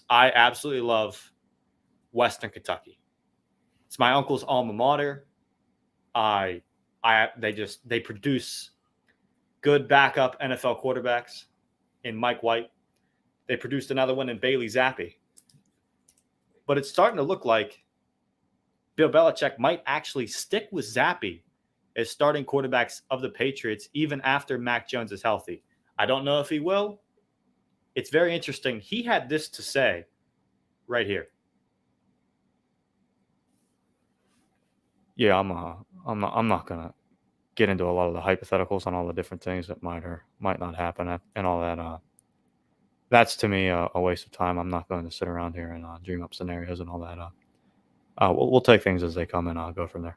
I absolutely love Western Kentucky. It's my uncle's alma mater. I they produce good backup NFL quarterbacks in Mike White. They produced another one in Bailey Zappe. But it's starting to look like Bill Belichick might actually stick with Zappe as starting quarterbacks of the Patriots even after Mac Jones is healthy. I don't know if he will. It's very interesting. He had this to say right here. Yeah, I'm not gonna get into a lot of the hypotheticals on all the different things that might or might not happen and all that. That's to me a waste of time. I'm not going to sit around here and dream up scenarios and all that. We'll take things as they come and go from there.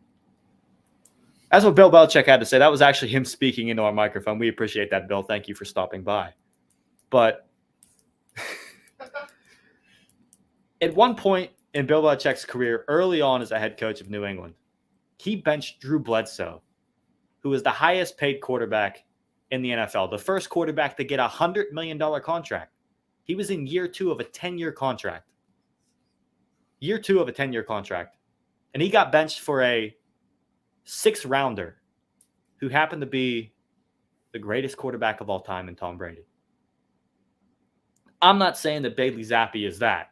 That's what Bill Belichick had to say. That was actually him speaking into our microphone. We appreciate that, Bill. Thank you for stopping by. But at one point in Bill Belichick's career, early on as a head coach of New England, he benched Drew Bledsoe, who was the highest paid quarterback in the NFL, the first quarterback to get a $100 million contract. He was in year 2 of a 10-year contract. Year 2 of a 10-year contract. And he got benched for a 6th-rounder who happened to be the greatest quarterback of all time in Tom Brady. I'm not saying that Bailey Zappe is that,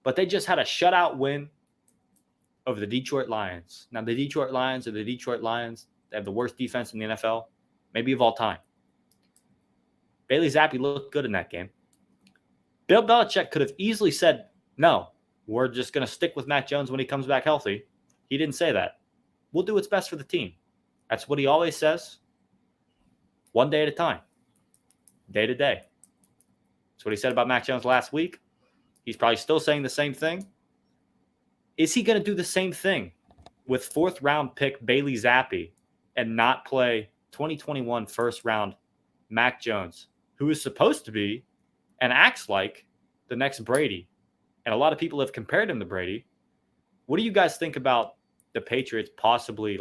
but they just had a shutout win over the Detroit Lions. Now, the Detroit Lions are the Detroit Lions. They have the worst defense in the NFL, maybe of all time. Bailey Zappe looked good in that game. Bill Belichick could have easily said, no, we're just going to stick with Mac Jones when he comes back healthy. He didn't say that. We'll do what's best for the team. That's what he always says. One day at a time. Day to day. That's what he said about Mac Jones last week. He's probably still saying the same thing. Is he going to do the same thing with 4th-round pick Bailey Zappe and not play 2021 first-round Mac Jones, who is supposed to be and acts like the next Brady? And a lot of people have compared him to Brady. What do you guys think about the Patriots possibly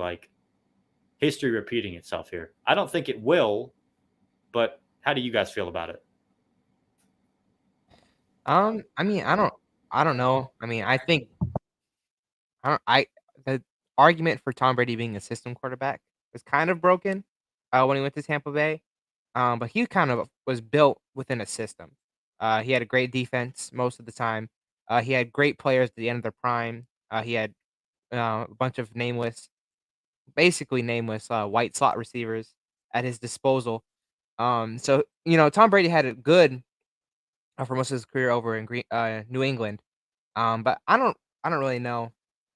history repeating itself here? I don't think it will, but how do you guys feel about it? I mean, I don't know. I mean, I think I don't I the argument for Tom Brady being a system quarterback was kind of broken when he went to Tampa Bay. But he kind of was built within a system. He had a great defense most of the time. He had great players at the end of their prime. He had a bunch of basically nameless white slot receivers at his disposal. So Tom Brady had it good for most of his career over in New England. But I don't really know.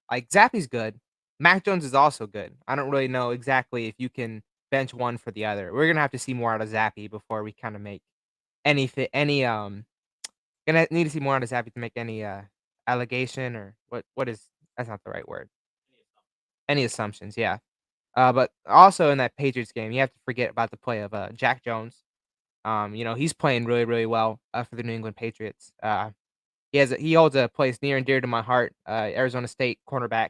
Like Zappe's good. Mac Jones is also good. I don't really know exactly if you can bench one for the other. We're gonna have to see more out of Zappe before we kind of make any gonna need to see more out of Zappe to make any allegation or what is that's not the right word. Any assumptions, yeah. But also in that Patriots game, you have to forget about the play of Jack Jones. He's playing really, really well for the New England Patriots. He holds a place near and dear to my heart. Arizona State cornerback.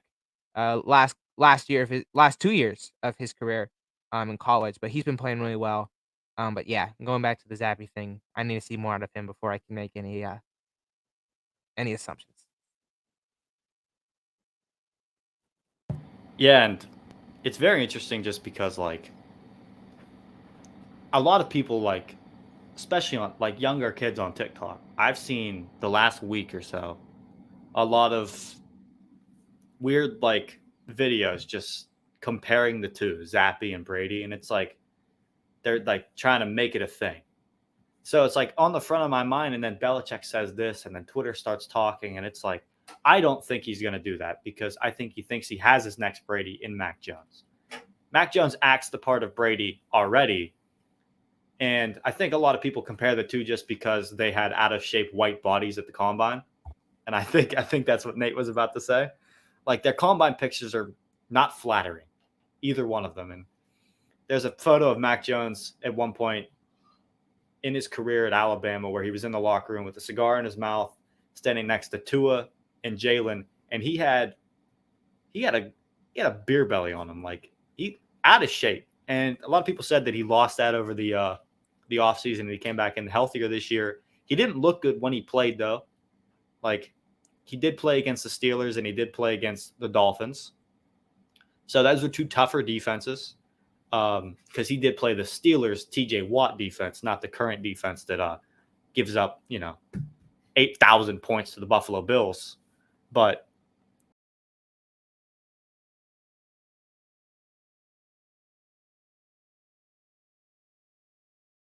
Last 2 years of his career in college, but he's been playing really well. But yeah, going back to the Zappe thing, I need to see more out of him before I can make any assumptions. Yeah, and it's very interesting just because a lot of people especially on younger kids on TikTok. I've seen the last week or so a lot of weird videos just comparing the two, Zappe and Brady, and it's they're trying to make it a thing. So it's on the front of my mind, and then Belichick says this, and then Twitter starts talking, and it's I don't think he's going to do that because I think he thinks he has his next Brady in Mac Jones. Mac Jones acts the part of Brady already, and I think a lot of people compare the two just because they had out of shape white bodies at the combine, and I think that's what Nate was about to say. Their combine pictures are not flattering, either one of them, and there's a photo of Mac Jones at one point in his career at Alabama where he was in the locker room with a cigar in his mouth, standing next to Tua and Jalen, and he had a beer belly on him, he out of shape. And a lot of people said that he lost that over the offseason and he came back in healthier this year. He didn't look good when he played though. Like, he did play against the Steelers and he did play against the Dolphins. So those were two tougher defenses. Because he did play the Steelers' T.J. Watt defense, not the current defense that gives up 8,000 points to the Buffalo Bills. But